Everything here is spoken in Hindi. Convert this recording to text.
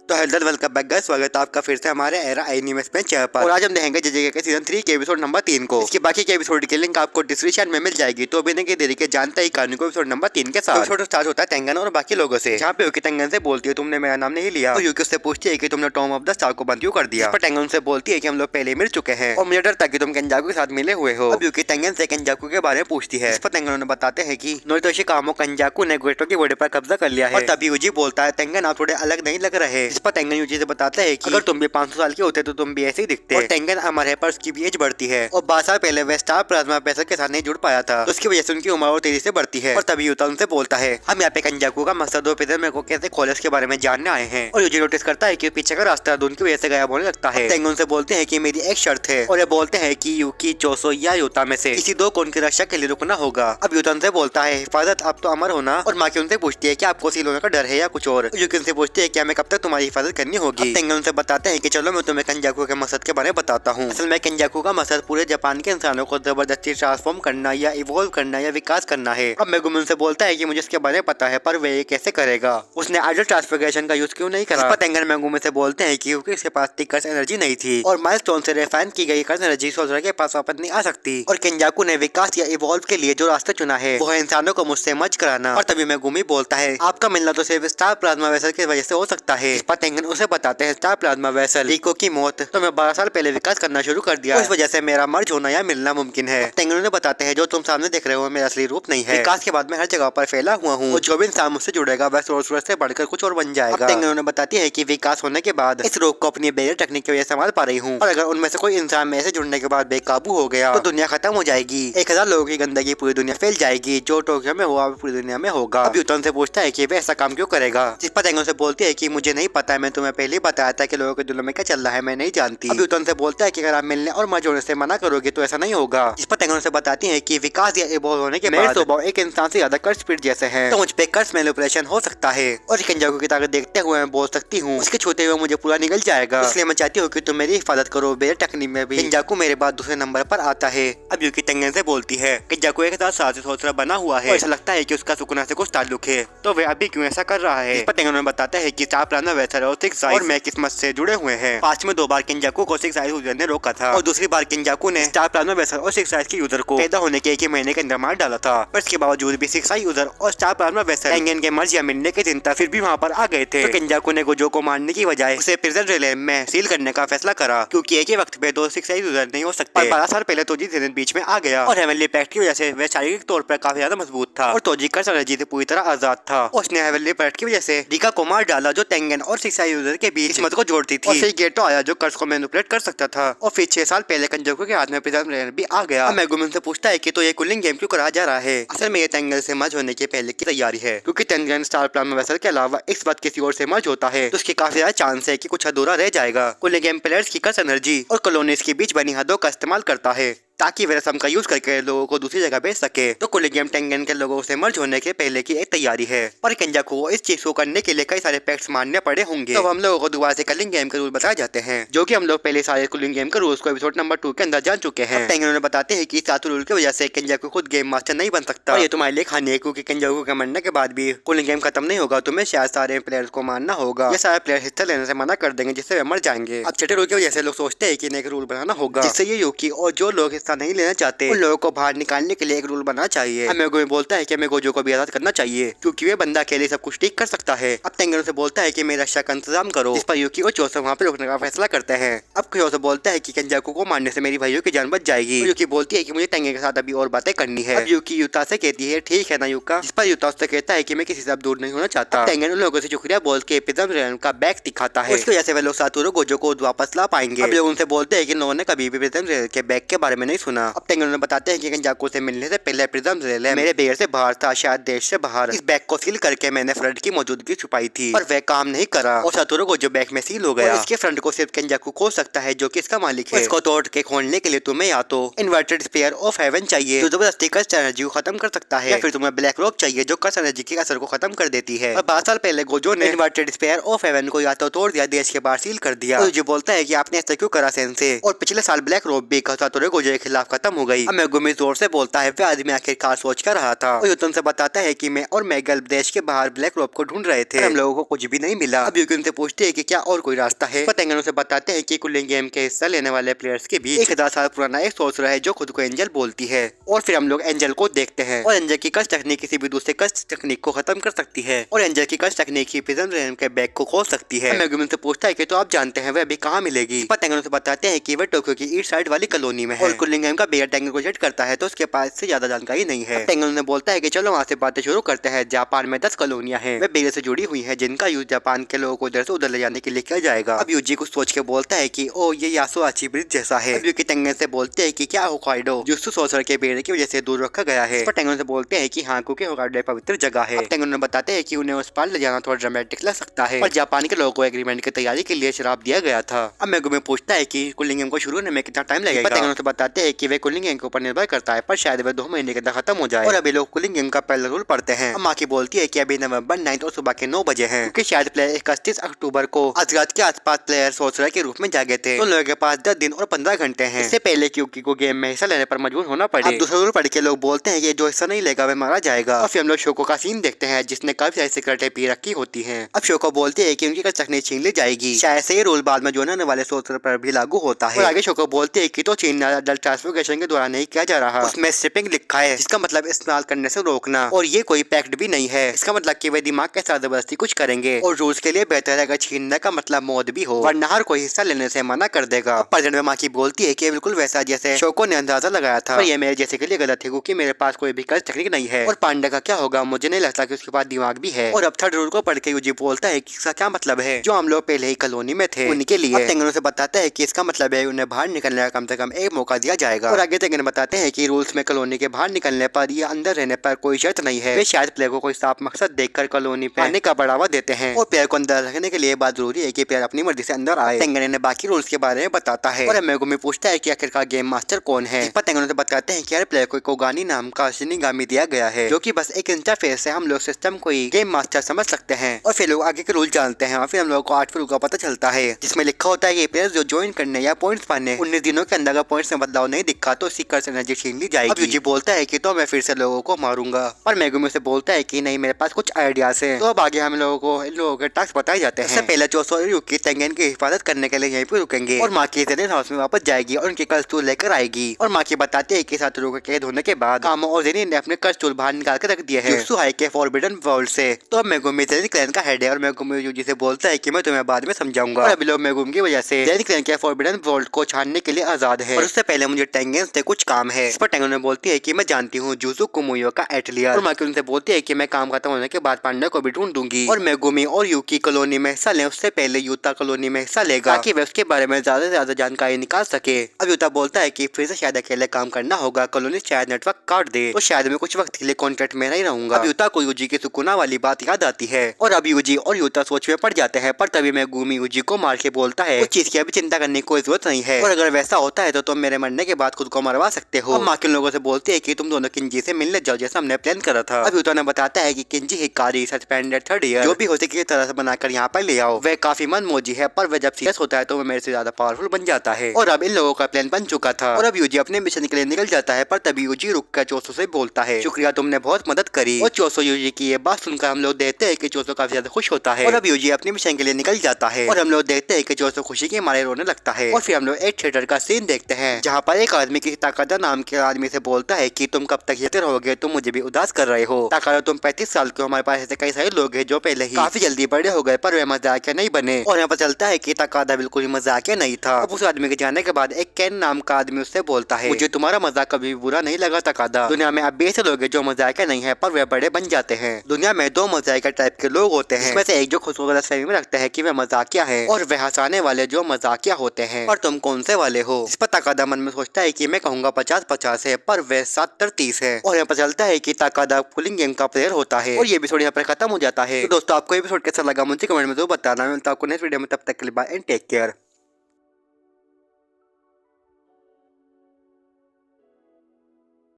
तो हेलो वेलकम बैक गाइस, स्वागत है आपका फिर से हमारे एरा एनिमेस में चैनल पर। और आज हम देखेंगे जेजेके के सीजन 3 के एपिसोड नंबर 3 को। इसके बाकी के एपिसोड की लिंक आपको डिस्क्रिप्शन में मिल जाएगी, तो बिना देरी के जानते ही कहानी को एपिसोड नंबर 3 के साथ। एपिसोड स्टार्ट होता है तेंगन और बाकी लोगों से, जहाँ पे यूकी तेंगन से बोलती है तुमने मेरा नाम नहीं लिया। तो यूकी उससे पूछती है कि तुमने टॉम ऑफ द स्टार को बंद क्यों कर दिया। पर तेंगन से बोलती है कि हम लोग पहले मिल चुके हैं और मुझे डर था कि तुम केंजाकू के साथ मिले हुए हो। अब यूकी तेंगन से केंजाकू के बारे में पूछती है। इस पर तेंगन उन्हें बताते हैं कि नोरितोशी कामो केंजाकू ने गोएटो के घोड़े पर कब्जा कर लिया है। और तभी यूजी बोलता है तेंगन आप थोड़े अलग नहीं लग रहे। इस पर तेंगन यूजी से बताता है कि अगर तुम भी 500 साल के होते तो तुम भी ऐसे ही दिखते। और तेंगन अमर है पर उसकी भी एज बढ़ती है और 12 साल पहले वह स्टार प्लाज्मा पैसा के साथ नहीं जुड़ पाया था, तो उसकी वजह से उनकी उम्र और तेजी से बढ़ती है। और तभी यूता उनसे बोलता है हम यहाँ पे केंजाकू का मकसद और प्रिजन को कैसे खोले उसके बारे में जानने आए हैं। और यूजी नोटिस करता है कि पीछे का रास्ता उनकी वजह से गायब होने लगता है। तेंगन से बोलते हैं कि मेरी एक शर्त है और ये बोलते हैं कि यूकी, चोसो या यूता में से किसी दो को उनकी रक्षा के लिए रुकना होगा। अब यूता उनसे बोलता है हिफाजत आप तो अमर होना। और माँ की उनसे पूछती है कि आपको सील होने का डर है या कुछ और। यूकी उनसे पूछती है कि हमें कब तक तुम्हारी हिफाजत करनी होगी। तेंगन उनसे बताते हैं कि चलो मैं तुम्हें केंजाकू के मकसद के बारे में बताता हूँ। असल में केंजाकू का मकसद पूरे जापान के इंसानों को जबरदस्ती ट्रांसफॉर्म करना या इवॉल्व करना या विकास करना है। अब मेगुमिन से बोलता है कि मुझे इसके बारे में पता है पर वे ये कैसे करेगा, उसने आइडल ट्रांसफिगरेशन का यूज क्यों नहीं करा। पर तेंगन मेगुमिन से बोलते हैं कि क्योंकि उसके पास कर्स एनर्जी नहीं थी और माइलस्टोन से रिफाइन की गई कर्स एनर्जी सोल्जर के पास वापस नहीं आ सकती। और केंजाकू ने विकास या इवॉल्व के लिए जो रास्ता चुना है वो है इंसानों को मुझसे मर्ज कराना। और तभी मेगुमी बोलता है आपका मिलना तो सिर्फ स्टार प्लाज्मा वेसल की वजह से हो सकता है। इस पर तेंगन उसे बताते हैं स्टार प्लाज्मा वेसल रिको की मौत तो मैं 12 साल पहले विकास करना शुरू कर दिया, इस वजह से मेरा मर्ज होना या मिलना मुमकिन है। तेंगन उन्हें बताते हैं जो तुम सामने देख रहे हो मेरा असली रूप नहीं है। विकास के बाद मैं हर जगह पर फैला हुआ हूँ और जो भी इंसान मुझसे जुड़ेगा वह सोर्सर से बढ़कर कुछ और बन जाएगा। तेंगन उन्हें बताती है कि विकास होने के बाद इस रोग को अपनी बैरियर टेक्निक की वजह से संभाल पा रही हूँ और अगर उनमें से कोई इंसान मेरे से जुड़ने के बाद बेकाबू हो गया तो दुनिया खत्म हो जाएगी। 1000 लोगों की गंदगी पूरी दुनिया फैल जाएगी, जो टोक्यो में हुआ पूरी दुनिया में होगा। अब यूतन से पूछता है कि वह ऐसा काम क्यों करेगा, जिस पर तेंगन से बोलती है कि मुझे नहीं पता, मैं तुम्हें पहले ही बताया था कि लोगों के दिलों में क्या चल रहा है, मैं नहीं जानती। अब यूतन से बोलता है कि अगर आप मिलने और मर्ज होने से मना करोगे तो ऐसा नहीं होगा। जिस पर तेंगन से बताती है कि विकास या इवॉल्व होने के बाद स्वभाव एक इंसान से ज्यादा कर्स स्पीड जैसे हैं, तो मुझ पे कर्स मैनिपुलेशन हो सकता है और केंजाकू की ताकत देखते हुए मैं बोल सकती हूँ उसके छूते हुए मुझे पूरा निकल जाएगा। इसलिए मैं चाहती हूँ कि तुम मेरी हिफाजत करो। बेर टेक्निक में भी केंजाकू मेरे बाद दूसरे नंबर पर आता है। अब यूकी तेंगन से बोलती है केंजाकू एक साथ सोचरा बना हुआ है, ऐसा लगता है कि उसका सुकुना से कुछ ताल्लुक है, तो वे अभी क्यों ऐसा कर रहा है। इस पर तेंगन बताता है कि स्टार प्लाज्मा वेसल और 6 आइज और मैं किस्मत से जुड़े हुए हैं। पास्ट में 2 बार केंजाकू को 6 आइज यूजर ने रोका था और दूसरी बार केंजाकू ने स्टार प्लाज्मा वेसल और 6 आइज के यूजर को पैदा होने के 1 महीने के अंदर मार डाला था। पर इसके बावजूद भी 6 आइज यूजर और स्टार प्लाज्मा वेसल तेंगन के मर्ज या मिलने के चिंता फिर भी वहाँ पर आ गए थे। तो केंजाकू ने गोजो को मारने की बजाय उसे प्रिजन रिलेम में सील करने का फैसला करा, क्योंकि एक ही वक्त पे 2 6 आइज यूजर नहीं हो सकते। 12 साल पहले तोजी सीजन बीच में आ गया और हेवनली पैक्ट की वजह से वह शारीरिक तौर पर काफी ज्यादा मजबूत था और तोजी कर्स एनर्जी से पूरी तरह आजाद था। उसने हेवनली पैक्ट की वजह से रिका को मार डाला जो तेंगन और 6 आइज यूजर के बीच किस्मत को जोड़ती थी। और फिर गेटो आया जो कर्स को मैनिपुलेट कर सकता था और फिर 6 साल पहले केंजाकू के हाथ में प्रिजन रिलेम भी आ गया। मेगुमिन से पूछता है कि तो ये कूलिंग गेम क्यों कराया जा रहा है। असल में ये तेंगन से मर्ज होने के पहले की तैयारी है, क्योंकि तेंगन स्टार प्लाज्मा वेसल के अलावा इस बात किसी और से मर्ज होता है तो उसके काफी ज्यादा चांस है कि कुछ अधूरा रह जाएगा। कूलिंग गेम प्लेयर्स की कर्स एनर्जी और कॉलोनीज के बीच बनी हदों का इस्तेमाल करता है ताकि वे रस्म का यूज करके लोगों को दूसरी जगह भेज सके। तो कूलिंग गेम तेंगन के लोगों से मर्ज होने के पहले की एक तैयारी है। पर केंजाकू को इस चीज को करने के लिए कई सारे पैक्ट्स मानने पड़े होंगे, तो हम लोगों को दोबारा से कूलिंग गेम के रूल बताए जाते हैं, जो कि हम लोग पहले सारे कूलिंग गेम के रूल्स को एपिसोड नंबर 2 के अंदर जान चुके हैं। तेंगन उन्हें बताते हैं कि 7 रूल की वजह से केंजाकू खुद गेम मास्टर नहीं बन सकता और ये तुम्हारे लिए खाने है, क्योंकि केंजाकू के मरने के बाद भी कूलिंग गेम खत्म नहीं होगा, तुम्हें शायद सारे प्लेयर्स को मानना होगा। ये सारे प्लेयर हिस्सा लेने से मना कर देंगे जिससे वे मर जाएंगे। अब छठे रूल की वजह से लोग सोचते हैं कि एक रूल बनाना होगा जिससे ये यूकी और जो लोग हिस्सा नहीं लेना चाहते उन लोगों को बाहर निकालने के लिए एक रूल बनाना चाहिए। मेगो बोलता है कि हमें गोजो को भी आजाद करना चाहिए, क्योंकि वे बंदा अकेले सब कुछ ठीक कर सकता है। अब तेंगन से बोलता है कि मेरा रक्षा का इंतजाम करो, इस पर यूकी और चोसो वहाँ पे रुकने का फैसला करते हैं। अब चोसो बोलता है कि केंजाकू को मारने से मेरी भाइयों की जान बच जाएगी। यूकी बोलती है कि मुझे तेंगन के साथ अभी और बातें करनी है। अब यूकी यूता से कहती है ठीक है ना यूका, जिस पर यूता उससे कहता है कि मैं किसी से अब दूर नहीं होना चाहता। तेंगन उन लोगों से शुक्रिया बोल के प्रिज्म रिलेम का बैग दिखाता है, उसकी वजह से वे लोग सातोरू गोजो को वापस ला पाएंगे। अब लोग उनसे बोलते हैं कि उन्होंने कभी भी प्रिज्म रिलेम के बैग के बारे में नहीं सुना। अब तेंगन उन्हें बताते हैं कि केंजाकू से मिलने से पहले प्रिज्म रिलेम मेरे बेर से बाहर था, शायद देश से बाहर। इस बैग को सील करके मैंने फ्रंट की मौजूदगी छुपाई थी और वह काम नहीं करा और सातोरू गोजो बैग में सील हो गया। इसके फ्रंट को सिर्फ केंजाकू खोल सकता है जो कि इसका मालिक है। इसको तोड़ के खोलने के लिए तुम्हें या तो इन्वर्टेड स्पेयर ऑफ हेवन चाहिए जो जबरदस्ती कर्स एनर्जी को खत्म कर सकता है, या फिर तुम्हें ब्लैक रॉक चाहिए जो कर्स एनर्जी के असर को खत्म कर देती है। और 12 साल पहले गोजो ने इन्वर्टेड स्पेयर ऑफ हेवन को या तो तोड़ दिया, देश के बाहर सील कर दिया। जो बोलता है कि आपने ऐसा क्यों करा सेंसे। और पिछले साल ब्लैक रॉक भी सातोरू गोजो के खिलाफ खत्म हो गई। अब मेगुमी जोर से बोलता है वह आदमी आखिरकार सोच कर रहा था और यूतन से बताता है कि मैं और मैगल देश के बाहर ब्लैक रोब को ढूंढ रहे थे, हम लोगों को कुछ भी नहीं मिला। अब यूकिन से पूछते हैं कि क्या और कोई रास्ता है। टेंगन से बताते हैं कि कूलिंग गेम के हिस्सा लेने वाले प्लेयर्स के बीच 1000 साल पुराना एक सोर्सर है जो खुद को एंजल बोलती है। और फिर हम लोग एंजल को देखते हैं और एंजल की कष्ट तकनीक किसी भी दूसरे कष्ट तकनीक को खत्म कर सकती है और एंजल की कष्ट तकनीक ही प्रिजन रेन के बैग को खोल सकती है। मेगुमिन से पूछता है कि तो आप जानते हैं वह अभी कहाँ मिलेगी। टेंगन से बताते हैं कि वह टोक्यो की ईस्ट साइड वाली कॉलोनी में है और कूलिंग गेम का बेयर टेंगन को जेट करता है तो उसके पास से ज्यादा जानकारी नहीं है। टेंगन ने बोलता है कि चलो वहाँ से बातें शुरू करते हैं। जापान में 10 कॉलोनियां हैं, वे बेयर से जुड़ी हुई हैं जिनका यूज जापान के लोगों को इधर से उधर ले जाने के लिए किया जाएगा। अब यूजी कुछ सोच के बोलता है कि ओ ये यासुआची ब्रिज जैसा है। अब यूकी टेंगन से बोलते हैं कि क्या होकाइडो जुत्सु सोर्सर के बेड़े की वजह से दूर रखा गया है। पर टेंगन से बोलते हैं कि हाँ क्योंकि होकाइडो पवित्र जगह है। टेंगन ने बताते हैं कि उन्हें उस पार ले जाना थोड़ा ड्रामेटिक लग सकता है और जापान के लोगों को एग्रीमेंट की तैयारी के लिए शराब दिया गया था। अब मेगुमी पूछता है कि कूलिंग गेम को शुरू होने में कितना टाइम लगेगा। टेंगन से बताते हैं कि वे कूलिंग गेम के ऊपर निर्भर करता है पर शायद वे 2 महीने के अंदर खत्म हो जाए और अभी लोग कूलिंग गेम का पहला रूल पढ़ते हैं। माँ की बोलती है कि अभी नवंबर 9 और सुबह के 9 बजे हैं क्योंकि शायद प्लेयर 31 अक्टूबर को अजरात के आसपास प्लेयर सोर्सर के रूप में जागे थे तो लोगों के पास 10 दिन और 15 घंटे हैं। इससे पहले क्योंकि को गेम में हिस्सा लेने पर मजबूर होना पड़े। अब दूसरा रूल पढ़ के लोग बोलते हैं कि जो हिस्सा नहीं लेगा वह मारा जाएगा। और फिर हम लोग शोको का सीन देखते हैं जिसने काफी सारी सिगरेटें पी रखी होती हैं। अब शोको बोलते हैं कि उनकी कल तकनीक छीन ली जाएगी। शायद से ये रूल बाद में जोड़ने वाले सोर्सर पर भी लागू होता है। और आगे शोको बोलते हैं कि तो छीनना अडल्ट ट्रांसफॉर्मेशन के दौरान नहीं किया जा रहा, उसमें स्ट्रिपिंग लिखा है जिसका मतलब इस्तेमाल करने से रोकना और ये कोई पैक्ट भी नहीं है। इसका मतलब कि वे दिमाग के साथ जबरदस्ती कुछ करेंगे और रूल्स के लिए बेहतर है अगर छीनने का मतलब मौत भी हो वरना हर कोई हिस्सा लेने से मना कर देगा। प्रेजेंट में माँ की बोलती है कि बिल्कुल वैसा जैसे शोको ने अंदाजा लगाया था, पर ये मेरे जैसे के लिए गलत है क्योंकि मेरे पास कोई भी टेक्निक नहीं है। और पांडे का क्या होगा, मुझे नहीं लगता कि उसके पास दिमाग भी है। और अब थर्ड रूल को पढ़ के यूजी बोलता है कि इसका क्या मतलब है, जो हम लोग पहले ही कॉलोनी में थे उनके लिए। टेंगन से बताता है कि इसका मतलब है उन्हें बाहर निकलने का कम से कम एक मौका दिया जाएगा। और आगे टेंगन बताते हैं कि रूल्स में कॉलोनी के बाहर निकलने पर या अंदर रहने पर कोई शर्त नहीं है। वे शायद प्लेयर को कोई साफ मकसद देखकर कॉलोनी पे आने का बढ़ावा देते हैं और प्लेयर को अंदर रखने के लिए बात जरूरी है कि प्लेयर अपनी मर्जी से अंदर आए। टेंगन ने बाकी रूल्स के बारे में बताता है और मेगुमी पूछता है कि आखिरकार गेम मास्टर कौन है। टेंगन से बताते हैं कि हर प्लेयर को कोगानी नाम का शिनिगामी दिया गया है जो कि बस एक इंटरफेस है। हम लोग सिस्टम को ही गेम मास्टर समझ सकते हैं और फिर लोग आगे के रूल जानते हैं और फिर हम लोगों को 8 रूल का पता चलता है जिसमें लिखा होता है कि प्लेयर जो ज्वाइन करने या पॉइंट्स पाने 19 दिनों के अंदर पॉइंट्स में बदलाव नहीं दिखा तो उसकी कर्स एनर्जी छीन ली जाएगी। अब यूजी बोलता है कि तो मैं फिर से लोगों को मारूंगा और मेगुमी से बोलता है कि नहीं मेरे पास कुछ आइडियाज हैं। तो अब आगे हम लोगों को इन लोगों के टास्क बताए जाते हैं। सबसे पहले चोसो और यूकी टेंगन की हिफाजत करने के लिए यहीं पे रुकेंगे और माँ की जेनिन हाउस में वापस जाएगी और उनके कर्ज टूल लेकर आएगी और माँ की बताती है कि 7 लोगों के कैद होने के बाद कामो और जेनिन ने अपने कर्ज टूल बाहर निकाल कर रख दिए हैं सुहाई के फॉरबिडन वर्ल्ड से। तो अब मेगुमी जेनिन क्लैन का हेड है और मेगुमी यूजी से बोलता है कि मैं तुम्हें बाद में समझाऊंगा। और अभी लोग मेगुमी की वजह से जेनिन क्लैन के फॉरबिडन वर्ल्ड को छानने के लिए आजाद है और उससे पहले मुझे टेंगन से कुछ काम है। इस पर टेंगन ने बोलती है कि मैं जानती हूँ जुजु कुमुयो का एटलियर और माकी उनसे बोलती है कि मैं काम खत्म होने के बाद पांडा को भी ढूंढ दूंगी और मेगुमी और यूकी कॉलोनी में हिस्सा ले उससे पहले यूता कॉलोनी में हिस्सा लेगा ताकि वे उसके बारे में ज्यादा से ज्यादा जानकारी निकाल सके। अब यूता बोलता है कि फिर से शायद अकेले काम करना होगा, कॉलोनी शायद नेटवर्क काट दे तो शायद मैं कुछ वक्त के लिए कॉन्ट्रैक्ट में नहीं रहूंगा। अब यूता को यूजी की सुकुना वाली बात याद आती है और अब यूजी और यूता सोच में पड़ जाते हैं पर तभी मेगुमी यूजी को मार के बोलता है उस चीज की अभी चिंता करने की कोई जरूरत नहीं है और अगर वैसा होता है तो तुम मेरे मरने के बाद खुद को मरवा सकते हो। माँ के लोगों से बोलती है कि तुम दोनों किंजी से मिलने जाओ जैसा हमने प्लान करा था। अब यूता ने बताता है कि किंजी हिकारी सस्पेंडेड 3rd ईयर जो भी हो सके तरह से बनाकर यहाँ पर ले आओ। वह काफी मनमोजी है पर वह जब सीरियस होता है तो वह मेरे से ज्यादा पावरफुल बन जाता है और अब इन लोगों का प्लान बन चुका था और अब यूजी अपने मिशन के लिए निकल जाता है पर तभी यूजी रुक कर चोसो से बोलता है शुक्रिया तुमने बहुत मदद करी। और चोसो यूजी की ये बात सुनकर हम लोग देखते हैं कि चोसो काफी ज्यादा खुश होता है और अब यूजी अपने मिशन के लिए निकल जाता है और हम लोग देखते हैं कि चोसो खुशी के मारे रोने लगता है। और फिर हम लोग एक थिएटर का सीन देखते हैं जहाँ पर एक आदमी किसी ताकादा नाम के आदमी से बोलता है कि तुम कब तक ये रहोगे, तुम मुझे भी उदास कर रहे हो। ताकादा तुम 35 साल के, हमारे पास ऐसे कई सारे लोग हैं जो पहले ही काफी जल्दी बड़े हो गए पर वे मजाकिया नहीं बने। और यहाँ पर चलता है कि ताकादा बिल्कुल ही मजाकिया नहीं था। अब उस आदमी के जाने के बाद एक कैन नाम का आदमी उससे बोलता है मुझे तुम्हारा मजाक कभी भी बुरा नहीं लगा ताकादा। दुनिया में अब ऐसे लोग हैं जो मजाकिया नहीं है पर वे बड़े बन जाते हैं। दुनिया में 2 मजाकिया टाइप के लोग होते हैं, इसमें से एक जो खुद को गलतफहमी में रखते हैं कि वे मजाकिया है और वह हंसाने वाले जो मजाकिया होते हैं। और तुम कौन से वाले हो? इस पर ताकादा मन में सोचता है कि मैं कहूँगा 50-50 है पर वह 70-30 है। और यहाँ पर चलता है कि ताकादा कूलिंग गेम का प्लेयर होता है और ये एपिसोड यहाँ पर खत्म हो जाता है। तो दोस्तों आपको एपिसोड कैसा लगा मुझे कमेंट में जरूर बताना। मिलता हूं आपको नेक्स्ट वीडियो में, तब तक के लिए बाय एंड टेक केयर।